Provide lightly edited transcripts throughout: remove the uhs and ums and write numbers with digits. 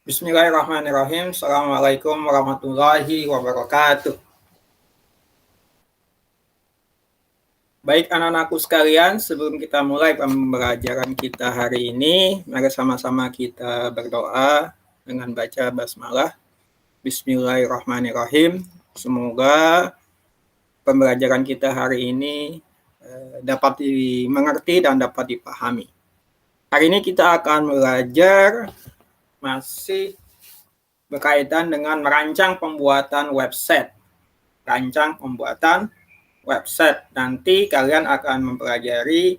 Bismillahirrahmanirrahim. Assalamualaikum warahmatullahi wabarakatuh. Baik anak-anakku sekalian, sebelum kita mulai pembelajaran kita hari ini, mari sama-sama kita berdoa dengan baca basmalah. Bismillahirrahmanirrahim. Semoga pembelajaran kita hari ini dapat dimengerti dan dapat dipahami. Hari ini kita akan belajar masih berkaitan dengan merancang pembuatan website. Rancang pembuatan website. Nanti kalian akan mempelajari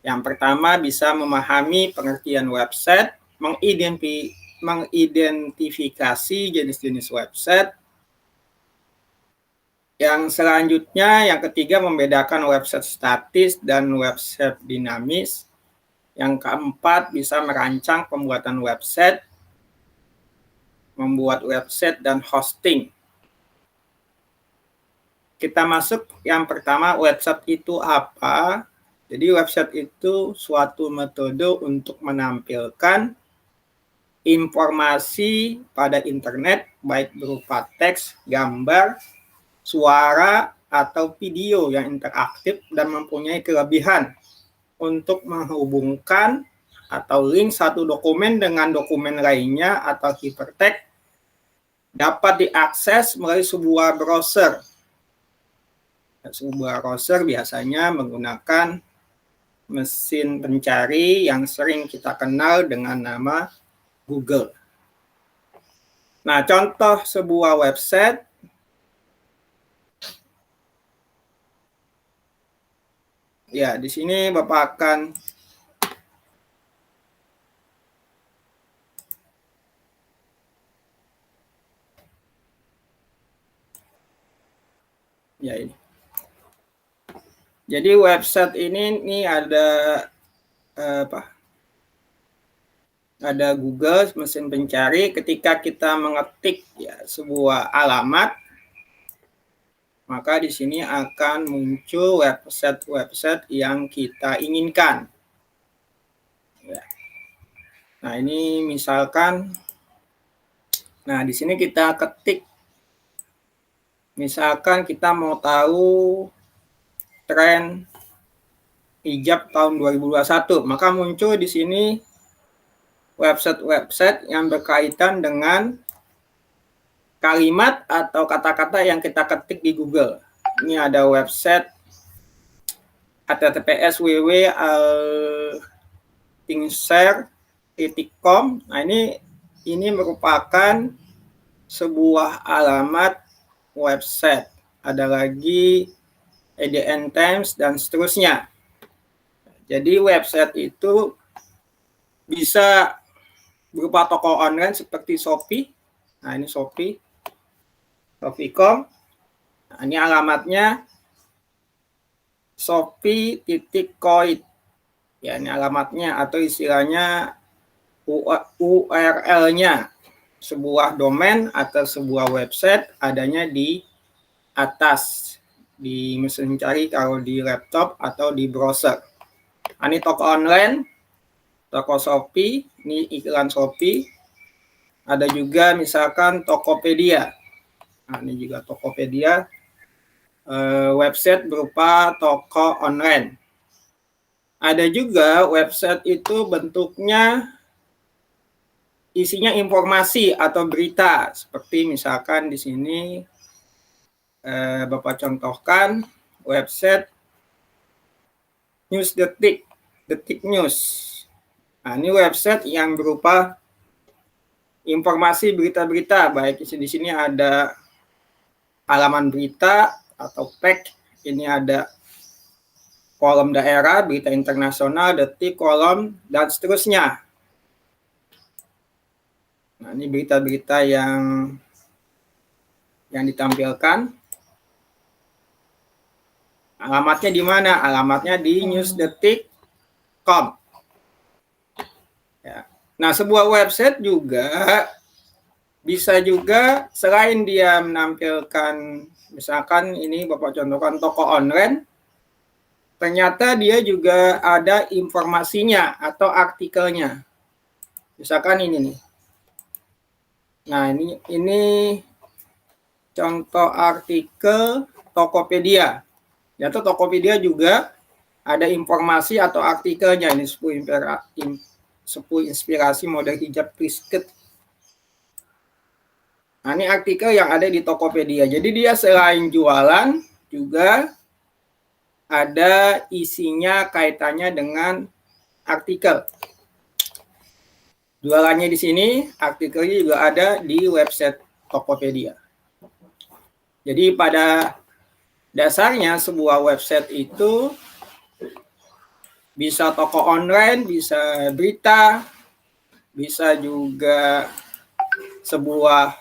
yang pertama bisa memahami pengertian website, mengidentifikasi jenis-jenis website. Yang selanjutnya, yang ketiga membedakan website statis dan website dinamis. Yang keempat, bisa merancang pembuatan website, membuat website dan hosting. Kita masuk yang pertama, website itu apa? Jadi website itu suatu metode untuk menampilkan informasi pada internet, baik berupa teks, gambar, suara, atau video yang interaktif dan mempunyai kelebihan untuk menghubungkan atau link satu dokumen dengan dokumen lainnya atau hypertext dapat diakses melalui sebuah browser. Sebuah browser biasanya menggunakan mesin pencari yang sering kita kenal dengan nama Google. Nah, contoh sebuah website ya, di sini Bapak akan ya ini. Jadi website ini ada ada Google mesin pencari. Ketika kita mengetik ya sebuah alamat, maka di sini akan muncul website yang kita inginkan. Ya. Nah, ini misalkan, nah di sini kita ketik, misalkan kita mau tahu tren hijab tahun 2021, maka muncul di sini website-website yang berkaitan dengan kalimat atau kata-kata yang kita ketik di Google. Ini ada website https://www.thinkshare.com. Nah, ini merupakan sebuah alamat website. Ada lagi EDN Times dan seterusnya. Jadi website itu bisa berupa toko online seperti Shopee. Nah, ini Shopee.com. Nah, ini alamatnya shopee.coin. Ya, ini alamatnya atau istilahnya URL-nya. Sebuah domain atau sebuah website adanya di atas di mesin cari kalau di laptop atau di browser. Nah, ini toko online, toko Shopee, ini iklan Shopee. Ada juga misalkan Tokopedia. Nah, ini juga Tokopedia, website berupa toko online. Ada juga website itu bentuknya isinya informasi atau berita, seperti misalkan di sini Bapak contohkan website News Detik News. Nah, ini website yang berupa informasi berita-berita, baik di sini ada halaman berita atau page, ini ada kolom daerah, berita internasional, detik, kolom, dan seterusnya. Nah, ini berita-berita yang ditampilkan. Alamatnya di mana? Alamatnya di newsdetik.com. Ya. Nah, sebuah website juga bisa juga selain dia menampilkan, misalkan ini Bapak contohkan toko online, ternyata dia juga ada informasinya atau artikelnya. Misalkan ini nih. Nah, ini contoh artikel Tokopedia. Ya, tuh Tokopedia juga ada informasi atau artikelnya. Ini 10 inspirasi model hijab prisket. Nah, ini artikel yang ada di Tokopedia. Jadi dia selain jualan juga ada isinya kaitannya dengan artikel. Jualannya di sini, artikelnya juga ada di website Tokopedia. Jadi pada dasarnya sebuah website itu bisa toko online, bisa berita, bisa juga sebuah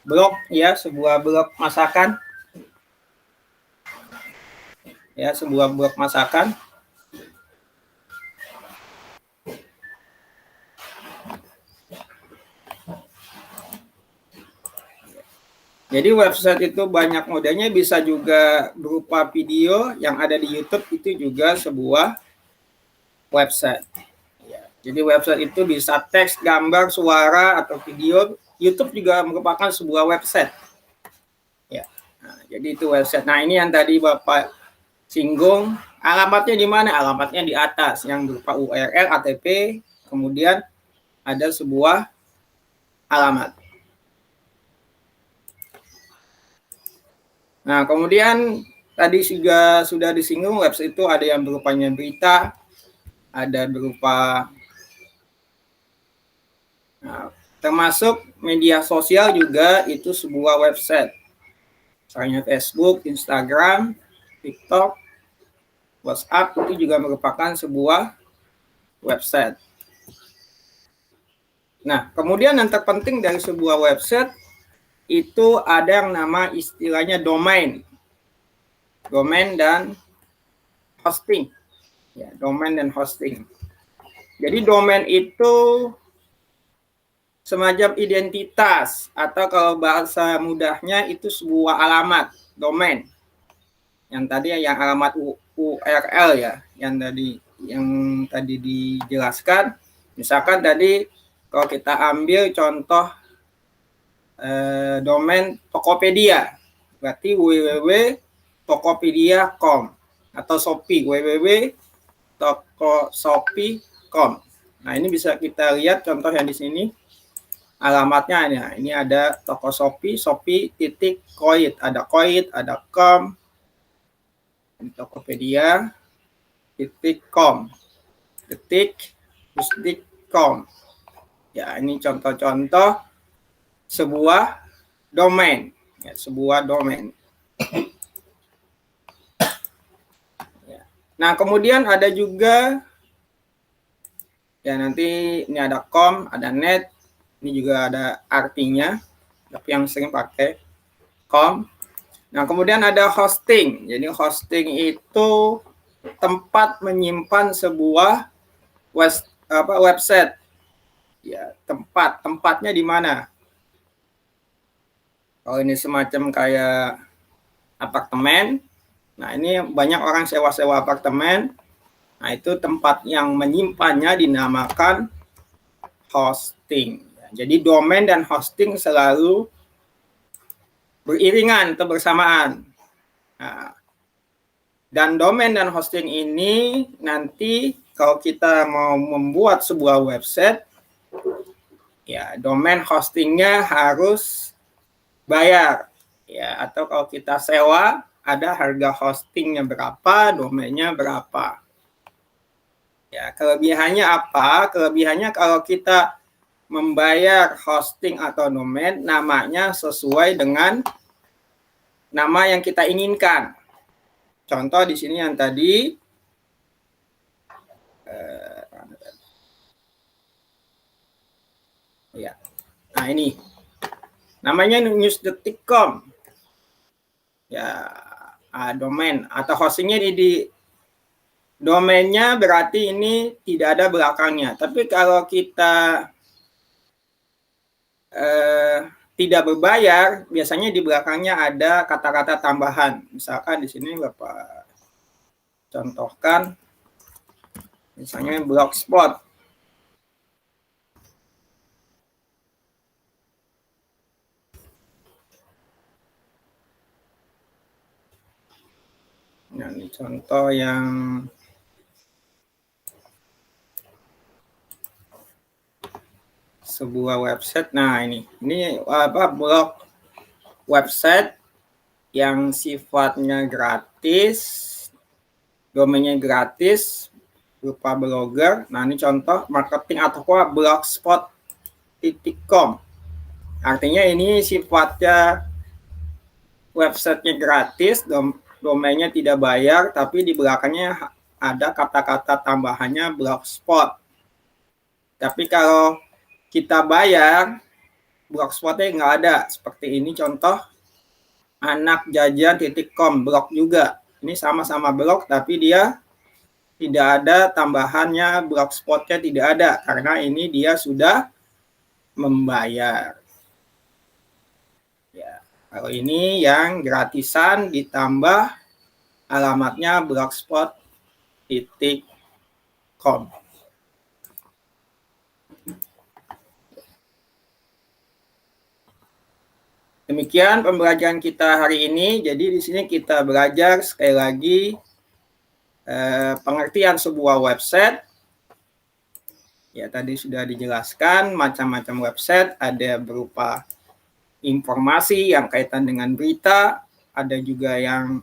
blog, ya, sebuah blog masakan. Ya, sebuah blog masakan. Jadi website itu banyak modelnya, bisa juga berupa video yang ada di YouTube, itu juga sebuah website. Ya, jadi website itu bisa teks, gambar, suara, atau video. YouTube juga merupakan sebuah website. Ya, nah, jadi itu website. Nah, ini yang tadi Bapak singgung, alamatnya di mana? Alamatnya di atas, yang berupa URL, ATP, kemudian ada sebuah alamat. Nah, kemudian tadi juga sudah disinggung, website itu ada yang berupanya berita, ada berupa termasuk media sosial juga itu sebuah website. Misalnya Facebook, Instagram, TikTok, WhatsApp itu juga merupakan sebuah website. Nah, kemudian yang terpenting dari sebuah website itu ada yang nama istilahnya domain. Domain dan hosting. Ya, domain dan hosting. Jadi domain itu semacam identitas, atau kalau bahasa mudahnya itu sebuah alamat, domain. Yang tadi yang alamat URL ya, yang tadi dijelaskan. Misalkan tadi kalau kita ambil contoh domain Tokopedia, berarti www.tokopedia.com, atau Shopee, www.tokoshopee.com. Nah, ini bisa kita lihat contoh yang di sini. Alamatnya ini ada toko Shopee, Shopee.koit, ada koit, ada com, Tokopedia.com, com. Ya, ini contoh-contoh sebuah domain, ya, sebuah domain. Ya. Nah, kemudian ada juga, ya nanti ini ada com, ada net, ini juga ada artinya, tapi yang sering pakai com. Nah, kemudian ada hosting. Jadi hosting itu tempat menyimpan sebuah website. Ya, tempatnya di mana? Kalau ini semacam kayak apartemen, nah ini banyak orang sewa-sewa apartemen. Nah, itu tempat yang menyimpannya dinamakan hosting. Jadi domain dan hosting selalu beriringan atau bersamaan. Nah, dan domain dan hosting ini nanti kalau kita mau membuat sebuah website, ya domain hostingnya harus bayar. Ya, atau kalau kita sewa, ada harga hostingnya berapa, domainnya berapa. Ya, kelebihannya apa? Kelebihannya kalau kita membayar hosting atau domain, namanya sesuai dengan nama yang kita inginkan. Contoh di sini yang tadi, ya, nah ini namanya news.com. Ya, domain atau hostingnya di domainnya berarti ini tidak ada belakangnya. Tapi kalau kita tidak berbayar, biasanya di belakangnya ada kata-kata tambahan. Misalkan di sini Bapak contohkan misalnya Blogspot. Nah, ini contoh yang sebuah website. Nah, ini blog website yang sifatnya gratis, domainnya gratis berupa blogger. Nah, ini contoh marketing atau blogspot.com. Artinya ini sifatnya websitenya gratis, domainnya tidak bayar, tapi di belakangnya ada kata-kata tambahannya blogspot. Tapi kalau kita bayar, blogspotnya nggak ada. Seperti ini contoh anakjajan.com, blog juga. Ini sama-sama blog, tapi dia tidak ada tambahannya, blogspotnya tidak ada. Karena ini dia sudah membayar. Ya, kalau ini yang gratisan ditambah alamatnya blogspot.com. Demikian pembelajaran kita hari ini. Jadi di sini kita belajar sekali lagi pengertian sebuah website. Ya, tadi sudah dijelaskan macam-macam website, ada berupa informasi yang kaitan dengan berita, ada juga yang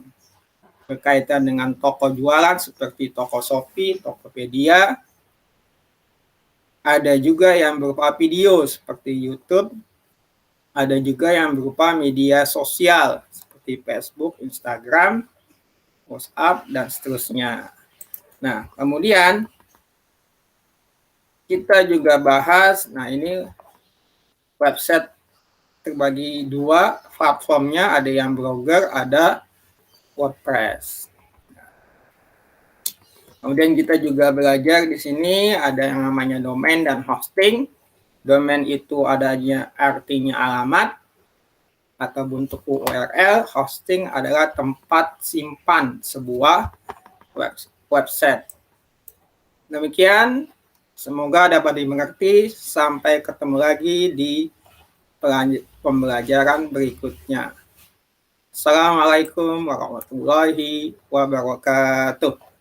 berkaitan dengan toko jualan seperti toko Shopee, Tokopedia. Ada juga yang berupa video seperti YouTube. Ada juga yang berupa media sosial seperti Facebook, Instagram, WhatsApp, dan seterusnya. Nah, kemudian kita juga bahas, nah ini website terbagi dua platformnya, ada yang Blogger, ada WordPress. Kemudian kita juga belajar di sini ada yang namanya domain dan hosting. Domain itu adanya artinya alamat atau bentuk URL. Hosting adalah tempat simpan sebuah website. Demikian, semoga dapat dimengerti. Sampai ketemu lagi di pembelajaran berikutnya. Assalamualaikum warahmatullahi wabarakatuh.